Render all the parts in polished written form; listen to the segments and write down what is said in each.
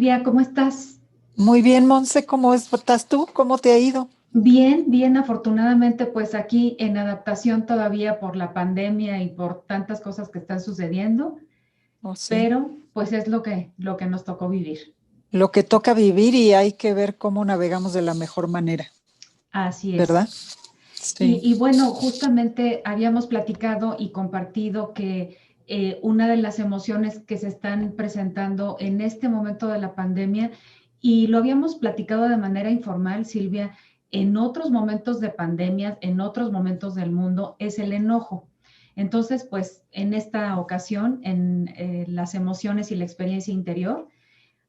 Silvia, ¿cómo estás? Muy bien, Monse, ¿estás tú? ¿Cómo te ha ido? Bien, bien, afortunadamente, pues aquí en adaptación todavía por la pandemia y por tantas cosas que están sucediendo, Oh, sí. pero pues es lo que nos tocó vivir. Lo que toca vivir y hay que ver cómo navegamos de la mejor manera, Así es. ¿verdad? Sí. Y bueno, justamente habíamos platicado y compartido que una de las emociones que se están presentando en este momento de la pandemia, y lo habíamos platicado de manera informal, Silvia, en otros momentos de pandemias, en otros momentos del mundo, es el enojo. Entonces, pues en esta ocasión, en las emociones y la experiencia interior,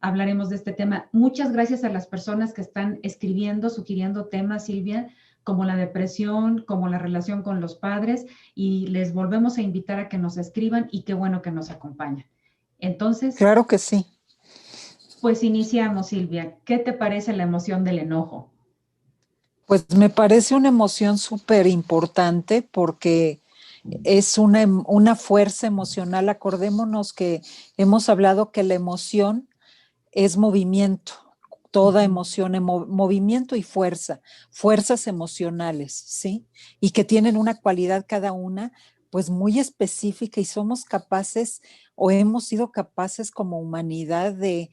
hablaremos de este tema. Muchas gracias a las personas que están escribiendo, sugiriendo temas, Silvia, como la depresión, como la relación con los padres, y les volvemos a invitar a que nos escriban y qué bueno que nos acompañan. Entonces, Claro que sí. pues iniciamos, Silvia. ¿Qué te parece la emoción del enojo? Pues me parece una emoción súper importante porque es una fuerza emocional. Acordémonos que hemos hablado que la emoción es movimiento, Uh toda -huh. emoción, movimiento y fuerza, fuerzas emocionales, ¿sí? Y que tienen una cualidad cada una, pues muy específica y somos capaces o hemos sido capaces como humanidad de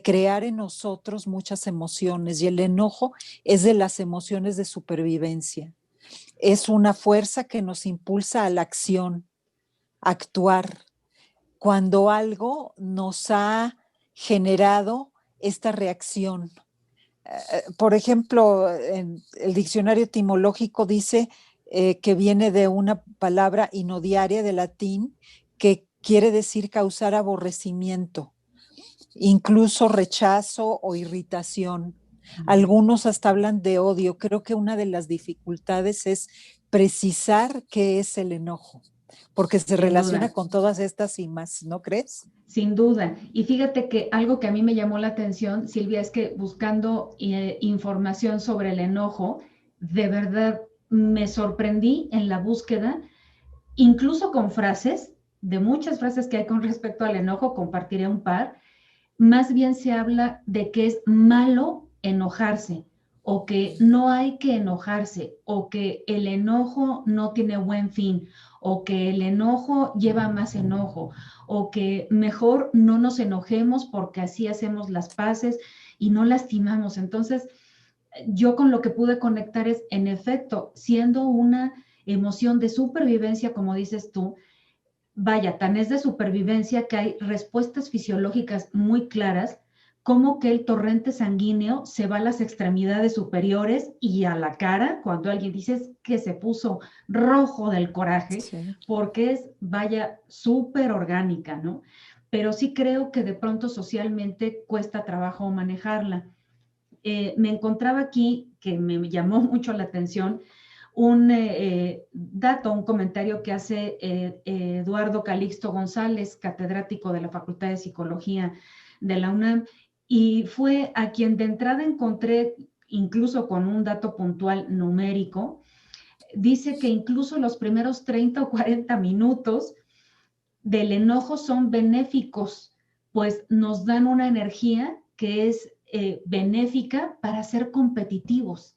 crear en nosotros muchas emociones y el enojo es de las emociones de supervivencia. Es una fuerza que nos impulsa a la acción, a actuar, cuando algo nos ha generado esta reacción. Por ejemplo, en el diccionario etimológico dice que viene de una palabra inodiaria de latín que quiere decir causar aborrecimiento, incluso rechazo o irritación. Uh -huh. Algunos hasta hablan de odio. Creo que una de las dificultades es precisar qué es el enojo, porque se Sin relaciona duda. con todas estas y más, ¿no crees? Sin duda. Y fíjate que algo que a mí me llamó la atención, Silvia, es que buscando información sobre el enojo, de verdad me sorprendí en la búsqueda, incluso con frases, de muchas frases que hay con respecto al enojo, compartiré un par. Más bien se habla de que es malo enojarse, o que no hay que enojarse, o que el enojo no tiene buen fin, o que el enojo lleva más enojo, o que mejor no nos enojemos porque así hacemos las paces y no lastimamos. Entonces, yo con lo que pude conectar es, en efecto, siendo una emoción de supervivencia, como dices tú, vaya, tan es de supervivencia que hay respuestas fisiológicas muy claras, como que el torrente sanguíneo se va a las extremidades superiores y a la cara, cuando alguien dice que se puso rojo del coraje, Sí. porque es, vaya, súper orgánica, ¿no? Pero sí creo que de pronto socialmente cuesta trabajo manejarla. Me encontraba aquí, que me llamó mucho la atención, un dato, un comentario que hace Eduardo Calixto González, catedrático de la Facultad de Psicología de la UNAM, y fue a quien de entrada encontré, incluso con un dato puntual numérico, dice que incluso los primeros 30 o 40 minutos del enojo son benéficos, pues nos dan una energía que es benéfica para ser competitivos.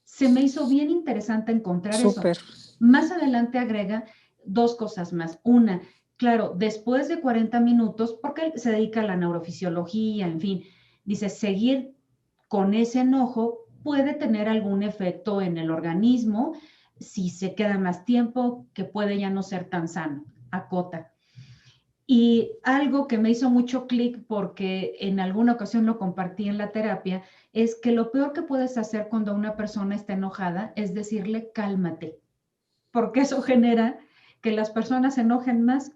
Se me hizo bien interesante encontrar eso. Súper. Más adelante agrega dos cosas más. Una, claro, después de 40 minutos, porque él se dedica a la neurofisiología, en fin, dice, seguir con ese enojo puede tener algún efecto en el organismo si se queda más tiempo, que puede ya no ser tan sano, acota. Y algo que me hizo mucho clic, porque en alguna ocasión lo compartí en la terapia, es que lo peor que puedes hacer cuando una persona está enojada es decirle cálmate, porque eso genera que las personas se enojen más.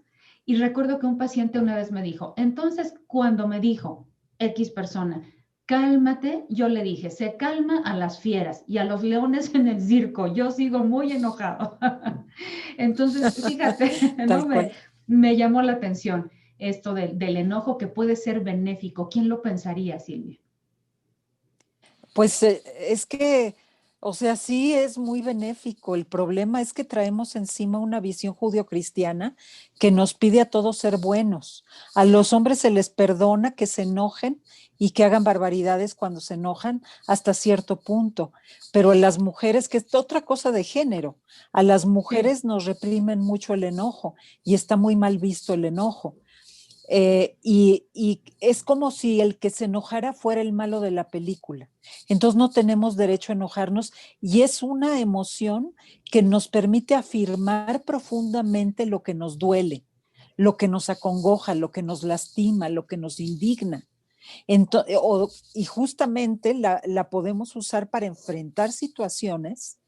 Y recuerdo que un paciente una vez me dijo, entonces cuando me dijo X persona, cálmate, yo le dije, se calma a las fieras y a los leones en el circo, yo sigo muy enojado. Entonces, fíjate, ¿no? Tal cual. Me llamó la atención esto del enojo que puede ser benéfico. ¿Quién lo pensaría, Silvia? Pues es que O sea, sí es muy benéfico. El problema es que traemos encima una visión judio-cristiana que nos pide a todos ser buenos. A los hombres se les perdona que se enojen y que hagan barbaridades cuando se enojan hasta cierto punto. Pero a las mujeres, que es otra cosa de género, a las Sí, mujeres nos reprimen mucho el enojo y está muy mal visto el enojo. Y es como si el que se enojara fuera el malo de la película. Entonces no tenemos derecho a enojarnos y es una emoción que nos permite afirmar profundamente lo que nos duele, lo que nos acongoja, lo que nos lastima, lo que nos indigna. Y justamente la podemos usar para enfrentar situaciones,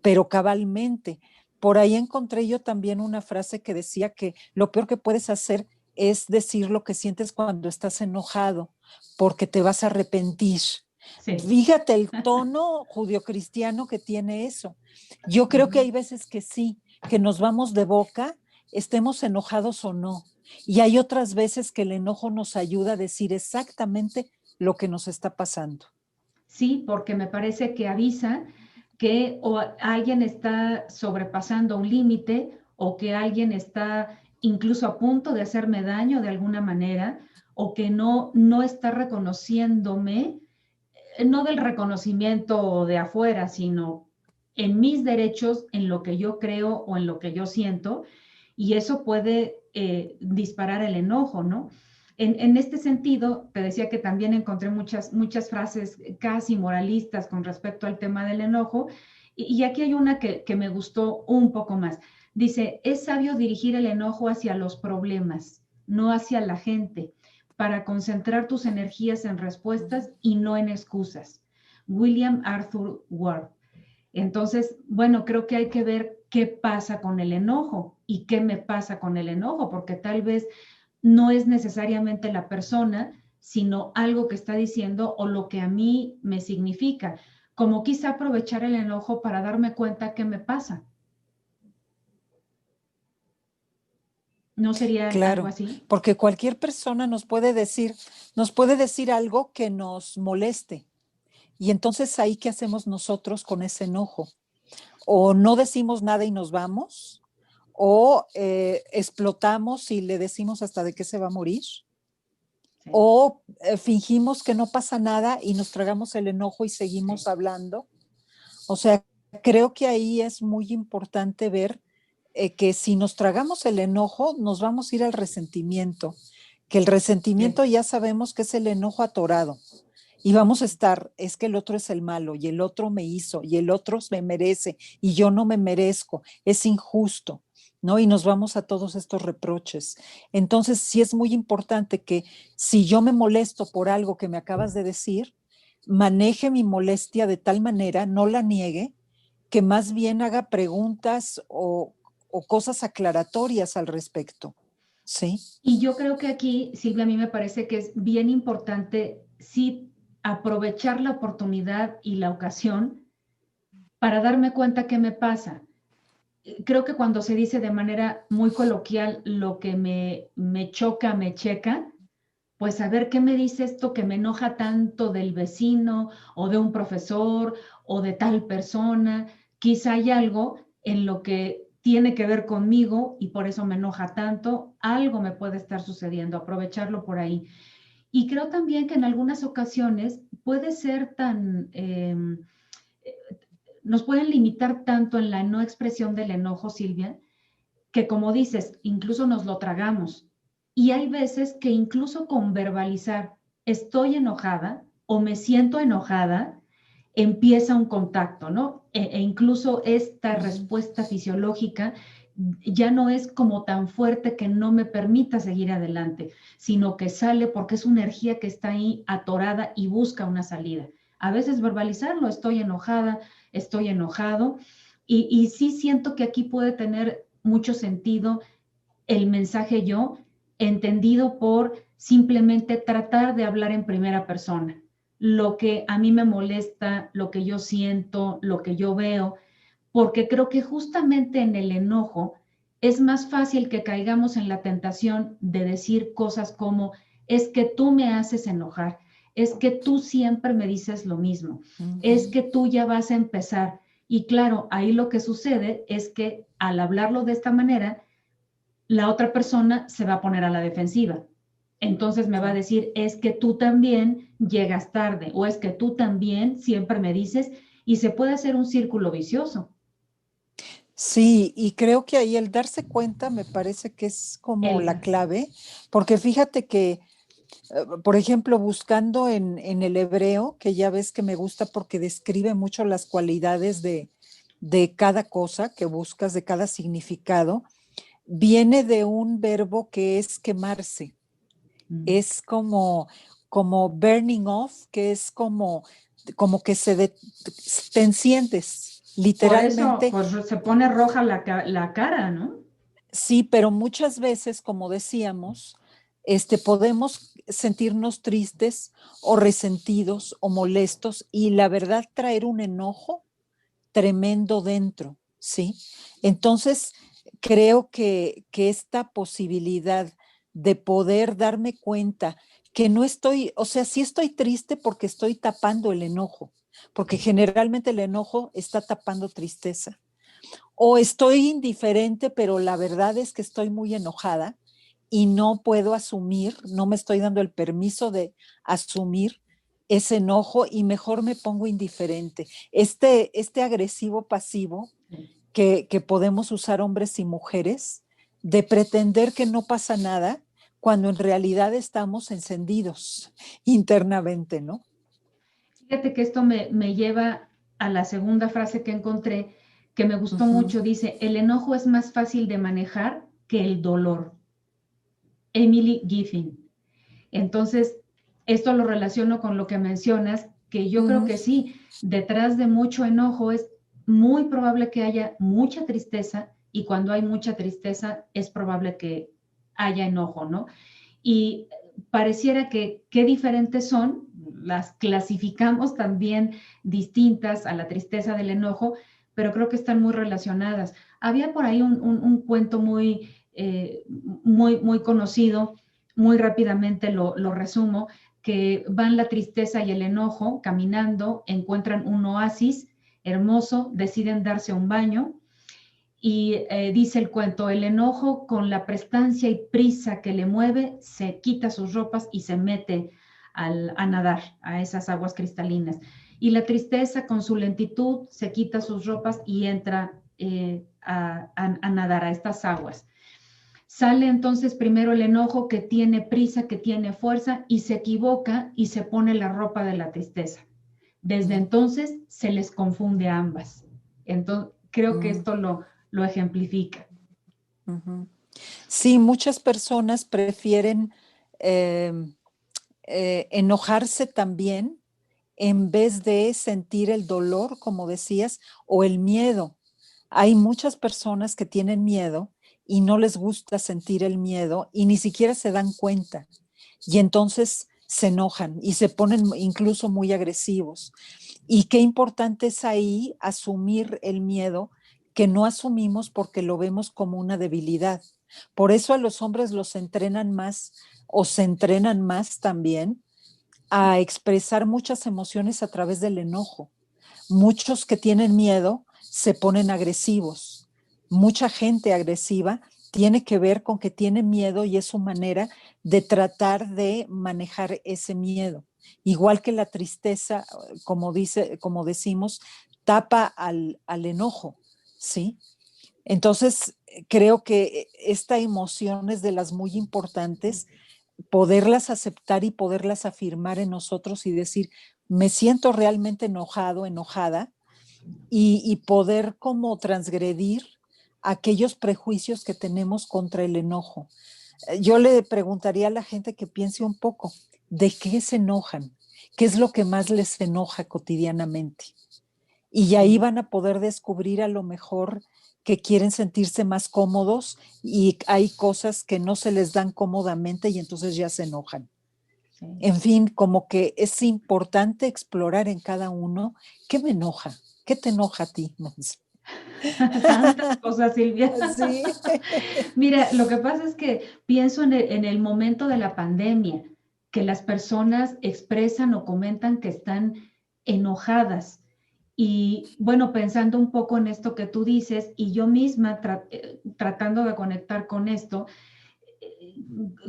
pero cabalmente. Por ahí encontré yo también una frase que decía que lo peor que puedes hacer es decir lo que sientes cuando estás enojado, porque te vas a arrepentir. sí. Fíjate el tono judio-cristiano que tiene eso. Yo creo que Ujú. hay veces que sí, que nos vamos de boca, estemos enojados o no. Y hay otras veces que el enojo nos ayuda a decir exactamente lo que nos está pasando. Sí, porque me parece que avisa que o alguien está sobrepasando un límite o que alguien está incluso a punto de hacerme daño de alguna manera o que no está reconociéndome, no del reconocimiento de afuera, sino en mis derechos, en lo que yo creo o en lo que yo siento, y eso puede disparar el enojo, ¿no? En este sentido, te decía que también encontré muchas frases casi moralistas con respecto al tema del enojo, y aquí hay una que me gustó un poco más. Dice, es sabio dirigir el enojo hacia los problemas, no hacia la gente, para concentrar tus energías en respuestas y no en excusas. William Arthur Ward. Entonces, bueno, creo que hay que ver qué pasa con el enojo y qué me pasa con el enojo, porque tal vez no es necesariamente la persona, sino algo que está diciendo o lo que a mí me significa. Como quizá aprovechar el enojo para darme cuenta qué me pasa. ¿No sería algo Claro, así? porque cualquier persona nos puede decir algo que nos moleste. Y entonces ahí, ¿qué hacemos nosotros con ese enojo? O no decimos nada y nos vamos, o explotamos y le decimos hasta de qué se va a morir, Sí. o fingimos que no pasa nada y nos tragamos el enojo y seguimos Sí. hablando. O sea, creo que ahí es muy importante ver que si nos tragamos el enojo, nos vamos a ir al resentimiento, que el Sí. resentimiento ya sabemos que es el enojo atorado. Y vamos a estar, es que el otro es el malo y el otro me hizo y el otro me merece y yo no me merezco, es injusto, ¿no? Y nos vamos a todos estos reproches. Entonces, sí es muy importante que si yo me molesto por algo que me acabas de decir, maneje mi molestia de tal manera, no la niegue, que más bien haga preguntas o cosas aclaratorias al respecto. ¿Sí? Y yo creo que aquí, Silvia, a mí me parece que es bien importante sí aprovechar la oportunidad y la ocasión para darme cuenta qué me pasa. Creo que cuando se dice de manera muy coloquial lo que me choca, me checa, pues a ver qué me dice esto que me enoja tanto del vecino o de un profesor o de tal persona. Quizá hay algo en lo que tiene que ver conmigo y por eso me enoja tanto. Algo me puede estar sucediendo, aprovecharlo por ahí. Y creo también que en algunas ocasiones puede ser nos pueden limitar tanto en la no expresión del enojo, Silvia, que como dices, incluso nos lo tragamos. Y hay veces que incluso con verbalizar estoy enojada o me siento enojada, empieza un contacto, ¿no? Incluso esta respuesta fisiológica ya no es como tan fuerte que no me permita seguir adelante, sino que sale porque es una energía que está ahí atorada y busca una salida. A veces verbalizarlo, estoy enojada, estoy enojado, y sí siento que aquí puede tener mucho sentido el mensaje yo, entendido por simplemente tratar de hablar en primera persona. Lo que a mí me molesta, lo que yo siento, lo que yo veo, porque creo que justamente en el enojo es más fácil que caigamos en la tentación de decir cosas como, es que tú me haces enojar, es que tú siempre me dices lo mismo, es Ujú. que tú ya vas a empezar. Y claro, ahí lo que sucede es que al hablarlo de esta manera, la otra persona se va a poner a la defensiva. Entonces me va a Sí. decir, es que tú también llegas tarde o es que tú también siempre me dices y se puede hacer un círculo vicioso. Sí, y creo que ahí el darse cuenta me parece que es como la Elga. clave, porque fíjate que, por ejemplo, buscando en el hebreo, que ya ves que me gusta porque describe mucho las cualidades de cada cosa que buscas, de cada significado, viene de un verbo que es quemarse, es como burning off, que es como que te enciendes, Por eso, literalmente. pues se pone roja la cara, ¿no? Sí, pero muchas veces, como decíamos, podemos sentirnos tristes o resentidos o molestos y la verdad traer un enojo tremendo dentro, ¿sí? Entonces, creo que esta posibilidad de poder darme cuenta que no estoy, o sea, sí estoy triste porque estoy tapando el enojo, porque generalmente el enojo está tapando tristeza. O estoy indiferente, pero la verdad es que estoy muy enojada y no puedo asumir, no me estoy dando el permiso de asumir ese enojo y mejor me pongo indiferente. Este agresivo pasivo que podemos usar hombres y mujeres, de pretender que no pasa nada cuando en realidad estamos encendidos internamente, ¿no? Fíjate que esto me lleva a la segunda frase que encontré, que me gustó Ujú, mucho. Dice, el enojo es más fácil de manejar que el dolor. Emily Giffin. Entonces, esto lo relaciono con lo que mencionas, que yo creo ujú, que sí, detrás de mucho enojo es muy probable que haya mucha tristeza y cuando hay mucha tristeza es probable que haya enojo, ¿no? Y pareciera que qué diferentes son, las clasificamos también distintas a la tristeza del enojo, pero creo que están muy relacionadas. Había por ahí un cuento muy conocido, muy rápidamente lo resumo, que van la tristeza y el enojo caminando, encuentran un oasis hermoso, deciden darse un baño y dice el cuento, el enojo con la prestancia y prisa que le mueve, se quita sus ropas y se mete a nadar a esas aguas cristalinas. Y la tristeza con su lentitud se quita sus ropas y entra a nadar a estas aguas. Sale entonces primero el enojo que tiene prisa, que tiene fuerza y se equivoca y se pone la ropa de la tristeza. Desde ujú, entonces se les confunde a ambas. Entonces, creo que ujú, esto lo ejemplifica. ujú. Sí, muchas personas prefieren eh, enojarse también en vez de sentir el dolor, como decías, o el miedo. Hay muchas personas que tienen miedo y no les gusta sentir el miedo y ni siquiera se dan cuenta. Y entonces se enojan y se ponen incluso muy agresivos. Y qué importante es ahí asumir el miedo que no asumimos porque lo vemos como una debilidad. Por eso a los hombres los entrenan más o se entrenan más también a expresar muchas emociones a través del enojo. Muchos que tienen miedo se ponen agresivos. Mucha gente agresiva tiene que ver con que tiene miedo y es su manera de tratar de manejar ese miedo. Igual que la tristeza, como decimos, tapa al enojo, ¿sí? Entonces, creo que esta emoción es de las muy importantes, poderlas aceptar y poderlas afirmar en nosotros y decir, me siento realmente enojado, enojada, y poder como transgredir aquellos prejuicios que tenemos contra el enojo. Yo le preguntaría a la gente que piense un poco, ¿de qué se enojan? ¿Qué es lo que más les enoja cotidianamente? Y ahí Sí, van a poder descubrir a lo mejor que quieren sentirse más cómodos y hay cosas que no se les dan cómodamente y entonces ya se enojan. sí. En fin, como que es importante explorar en cada uno qué me enoja, qué te enoja a ti, Monse. Tantas cosas, Silvia. Sí. Mira, lo que pasa es que pienso en el momento de la pandemia. que las personas expresan o comentan que están enojadas. Y bueno, pensando un poco en esto que tú dices, y yo misma tratando de conectar con esto,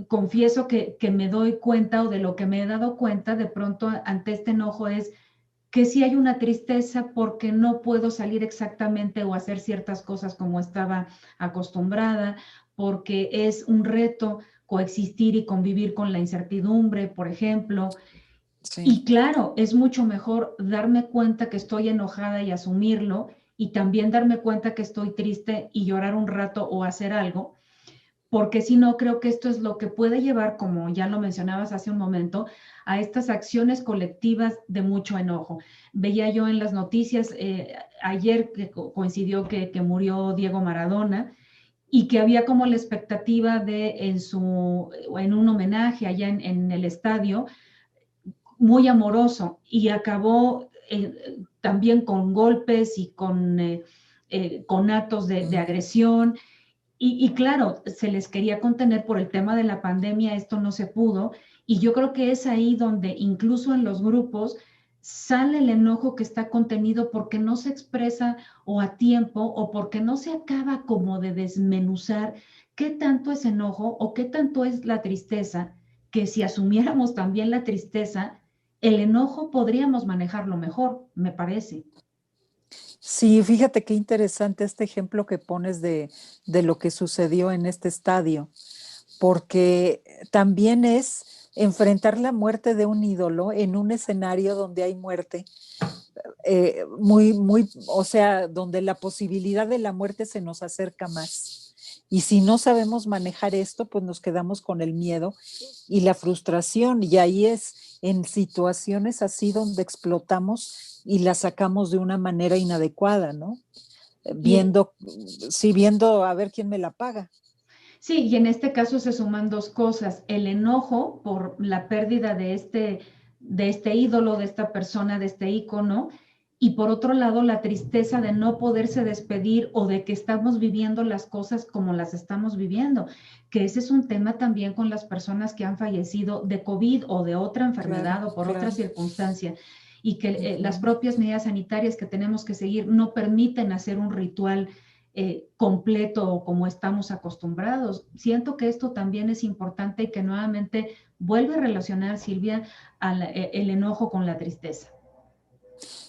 confieso que me doy cuenta, o de lo que me he dado cuenta de pronto ante este enojo, es que sí hay una tristeza porque no puedo salir exactamente o hacer ciertas cosas como estaba acostumbrada, porque es un reto coexistir y convivir con la incertidumbre, por ejemplo. Sí. Y claro, es mucho mejor darme cuenta que estoy enojada y asumirlo, y también darme cuenta que estoy triste y llorar un rato o hacer algo, porque si no, creo que esto es lo que puede llevar, como ya lo mencionabas hace un momento, a estas acciones colectivas de mucho enojo. Veía yo en las noticias ayer que coincidió que murió Diego Maradona, y que había como la expectativa de en un homenaje allá en el estadio, muy amoroso, y acabó también con golpes y con actos de agresión. Y claro, se les quería contener por el tema de la pandemia, esto no se pudo, y yo creo que es ahí donde incluso en los grupos sale el enojo que está contenido, porque no se expresa o a tiempo, o porque no se acaba como de desmenuzar qué tanto es enojo o qué tanto es la tristeza, que si asumiéramos también la tristeza, el enojo podríamos manejarlo mejor, me parece. Sí, fíjate qué interesante este ejemplo que pones de lo que sucedió en este estadio, porque también es enfrentar la muerte de un ídolo en un escenario donde hay muerte, o sea, donde la posibilidad de la muerte se nos acerca más. Y si no sabemos manejar esto, pues nos quedamos con el miedo y la frustración. Y ahí es en situaciones así donde explotamos y la sacamos de una manera inadecuada, ¿no? Y Viendo, sí, viendo a ver quién me la paga. sí, y en este caso se suman dos cosas: el enojo por la pérdida de este ídolo, de esta persona, de este ícono, y por otro lado la tristeza de no poderse despedir, o de que estamos viviendo las cosas como las estamos viviendo, que ese es un tema también con las personas que han fallecido de COVID o de otra Claro, enfermedad o por otra claro. circunstancia, y que las Ujú. propias medidas sanitarias que tenemos que seguir no permiten hacer un ritual completo o como estamos acostumbrados. Siento que esto también es importante, y que nuevamente vuelve a relacionar, Silvia, el enojo con la tristeza.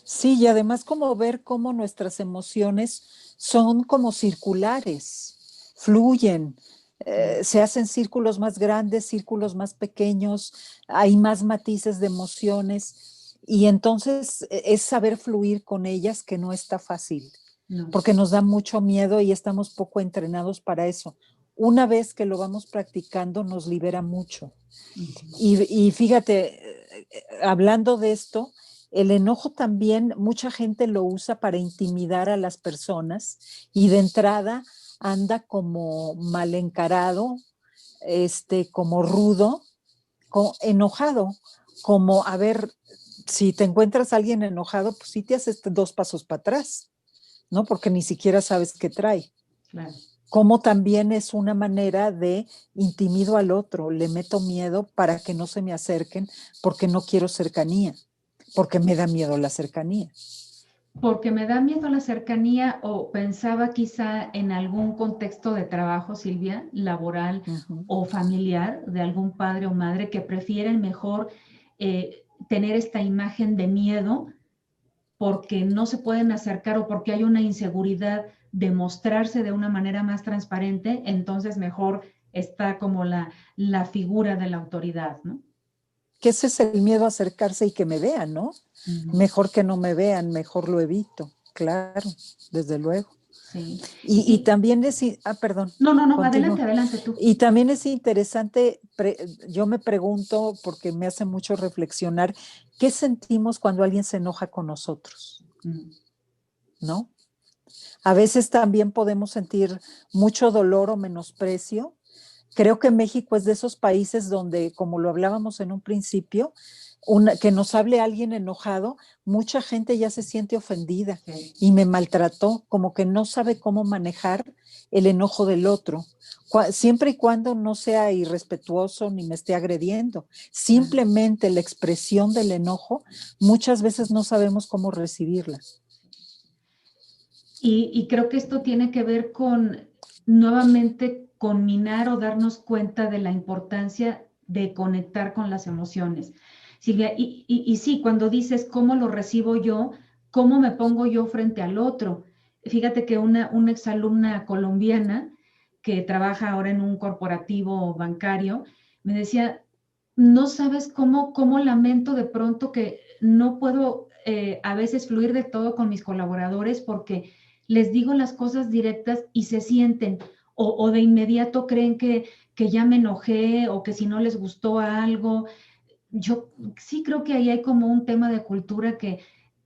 Sí, y además como ver cómo nuestras emociones son como circulares, fluyen, se hacen círculos más grandes, círculos más pequeños, hay más matices de emociones y entonces es saber fluir con ellas, que no está fácil, No. porque nos da mucho miedo y estamos poco entrenados para eso. Una vez que lo vamos practicando nos libera mucho. Uh -huh. Y fíjate, hablando de esto, el enojo también mucha gente lo usa para intimidar a las personas y de entrada anda como mal encarado, como rudo, como enojado, como, a ver, si te encuentras a alguien enojado, pues sí te haces dos pasos para atrás, ¿no? Porque ni siquiera sabes qué trae. Claro. Como también es una manera de intimido al otro, le meto miedo para que no se me acerquen porque no quiero cercanía, porque me da miedo la cercanía. Porque me da miedo la cercanía, o pensaba quizá en algún contexto de trabajo, Silvia, laboral Ujú. o familiar, de algún padre o madre que prefieren mejor tener esta imagen de miedo, porque no se pueden acercar o porque hay una inseguridad de mostrarse de una manera más transparente, entonces mejor está como la figura de la autoridad, ¿no? Que ese es el miedo a acercarse y que me vean, ¿no? Uh -huh. Mejor que no me vean, mejor lo evito, claro, desde luego. Sí. Y Y también es, perdón, no, no, no, adelante, continúo. adelante tú. Y también es interesante, yo me pregunto, porque me hace mucho reflexionar, ¿qué sentimos cuando alguien se enoja con nosotros? Uh -huh. ¿No? A veces también podemos sentir mucho dolor o menosprecio. Creo que México es de esos países donde, como lo hablábamos en un principio, que nos hable alguien enojado, mucha gente ya se siente ofendida Sí. y me maltrató, como que no sabe cómo manejar el enojo del otro, siempre y cuando no sea irrespetuoso ni me esté agrediendo. Simplemente la expresión del enojo, muchas veces no sabemos cómo recibirla. Y creo que esto tiene que ver con, nuevamente, combinar o darnos cuenta de la importancia de conectar con las emociones. Silvia, y sí, cuando dices cómo lo recibo yo, cómo me pongo yo frente al otro. Fíjate que una exalumna colombiana que trabaja ahora en un corporativo bancario, me decía, no sabes cómo lamento de pronto que no puedo a veces fluir de todo con mis colaboradores porque les digo las cosas directas y se sienten o de inmediato creen que ya me enojé o que si no les gustó algo. Yo sí creo que ahí hay como un tema de cultura que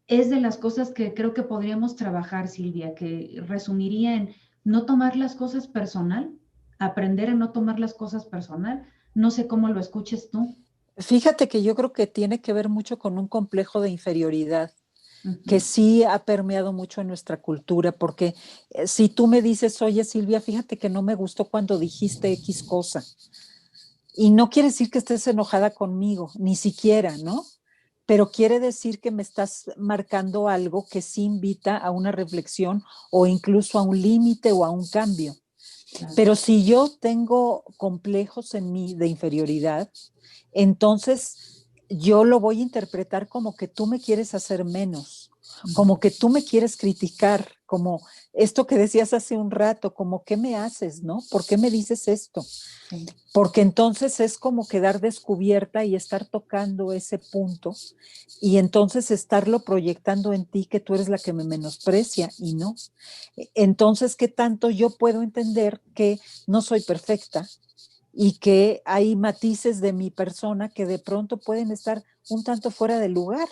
es de las cosas que creo que podríamos trabajar, Silvia, que resumiría en no tomar las cosas personal, aprender a no tomar las cosas personal. No sé cómo lo escuches tú. Fíjate que yo creo que tiene que ver mucho con un complejo de inferioridad que Ujú. sí ha permeado mucho en nuestra cultura, porque si tú me dices, oye Silvia, fíjate que no me gustó cuando dijiste X cosa, y no quiere decir que estés enojada conmigo, ni siquiera, ¿no? Pero quiere decir que me estás marcando algo que sí invita a una reflexión o incluso a un límite o a un cambio. Claro. Pero si yo tengo complejos en mí de inferioridad, entonces yo lo voy a interpretar como que tú me quieres hacer menos, como que tú me quieres criticar, como esto que decías hace un rato, como ¿qué me haces, no? ¿Por qué me dices esto? Sí. Porque entonces es como quedar descubierta y estar tocando ese punto y entonces estarlo proyectando en ti que tú eres la que me menosprecia y no. Entonces, ¿qué tanto yo puedo entender que no soy perfecta y que hay matices de mi persona que de pronto pueden estar un tanto fuera de lugar?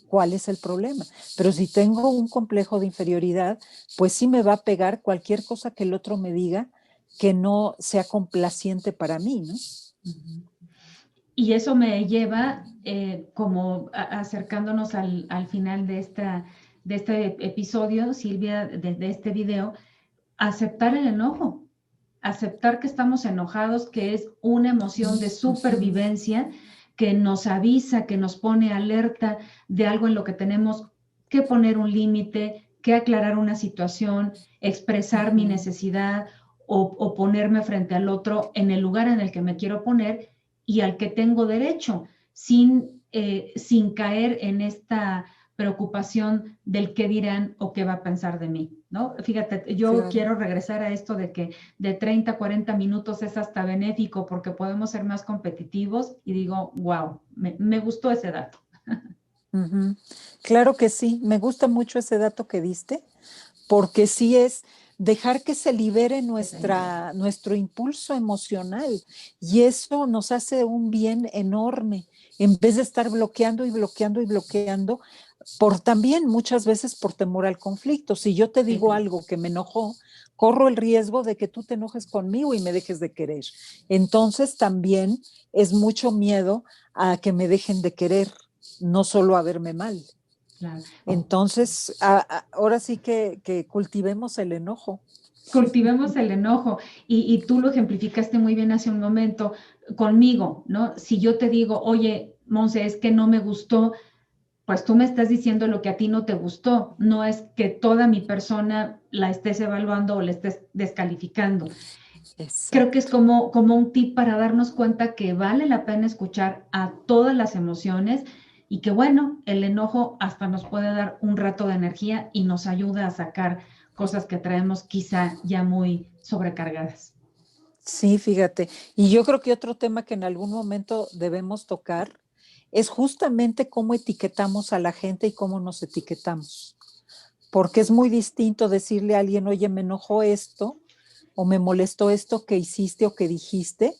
¿Cuál es el problema? Pero si tengo un complejo de inferioridad, pues sí me va a pegar cualquier cosa que el otro me diga que no sea complaciente para mí, ¿no? Y eso me lleva, como acercándonos al final de este episodio, Silvia, de este video, a aceptar el enojo, aceptar que estamos enojados, que es una emoción de supervivencia que nos avisa, que nos pone alerta de algo en lo que tenemos que poner un límite, que aclarar una situación, expresar mi necesidad o ponerme frente al otro en el lugar en el que me quiero poner y al que tengo derecho, sin caer en esta preocupación del qué dirán o qué va a pensar de mí, ¿no? Fíjate, yo Claro. quiero regresar a esto de que de 30 a 40 minutos es hasta benéfico porque podemos ser más competitivos y digo, wow, me gustó ese dato. Ujú. Claro que sí, me gusta mucho ese dato que diste, porque sí es dejar que se libere Que se libere. nuestro impulso emocional y eso nos hace un bien enorme en vez de estar bloqueando y bloqueando y bloqueando, por también muchas veces por temor al conflicto. Si yo te digo Sí, algo que me enojó, corro el riesgo de que tú te enojes conmigo y me dejes de querer. Entonces también es mucho miedo a que me dejen de querer, no solo a verme mal. claro. Entonces, ahora sí que cultivemos el enojo. Cultivemos el enojo y tú lo ejemplificaste muy bien hace un momento conmigo, ¿no? Si yo te digo, oye, Monse, es que no me gustó, pues tú me estás diciendo lo que a ti no te gustó, no es que toda mi persona la estés evaluando o la estés descalificando. Creo que es Exacto. como un tip para darnos cuenta que vale la pena escuchar a todas las emociones y que bueno, el enojo hasta nos puede dar un rato de energía y nos ayuda a sacar cosas que traemos quizá ya muy sobrecargadas. Sí, fíjate. Y yo creo que otro tema que en algún momento debemos tocar es justamente cómo etiquetamos a la gente y cómo nos etiquetamos. Porque es muy distinto decirle a alguien, oye, me enojó esto o me molestó esto que hiciste o que dijiste,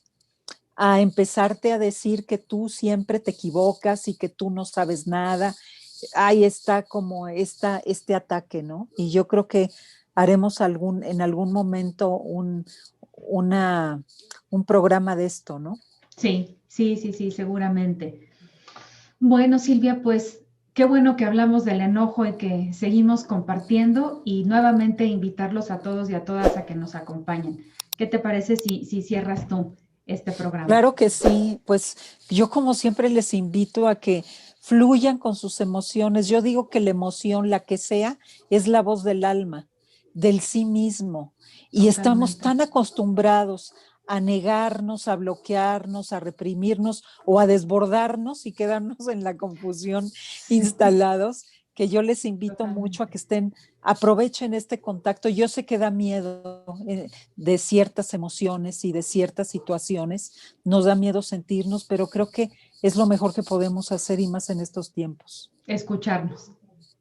a empezarte a decir que tú siempre te equivocas y que tú no sabes nada. Ahí está como este ataque, ¿no? Y yo creo que haremos en algún momento una, un programa de esto, ¿no? Sí, sí, sí, sí, seguramente. Bueno, Silvia, pues qué bueno que hablamos del enojo y que seguimos compartiendo y nuevamente invitarlos a todos y a todas a que nos acompañen. ¿Qué te parece si cierras tú este programa? Claro que sí, pues yo como siempre les invito a que fluyan con sus emociones. Yo digo que la emoción, la que sea, es la voz del alma, del sí mismo. Y estamos Totalmente. tan acostumbrados a negarnos, a bloquearnos, a reprimirnos o a desbordarnos y quedarnos en la confusión Sí, instalados, que yo les invito mucho a totalmente. que aprovechen este contacto. Yo sé que da miedo de ciertas emociones y de ciertas situaciones, nos da miedo sentirnos, pero creo que es lo mejor que podemos hacer y más en estos tiempos, Escucharnos.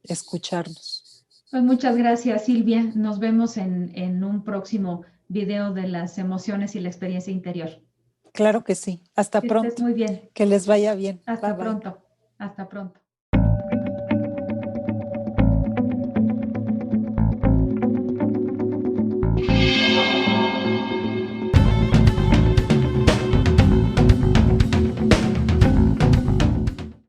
escucharnos. Pues muchas gracias, Silvia. Nos vemos en un próximo video de las emociones y la experiencia interior. Claro que sí. Hasta Que estés pronto. muy bien. Que les vaya bien. Bye Hasta bye. pronto. Hasta pronto.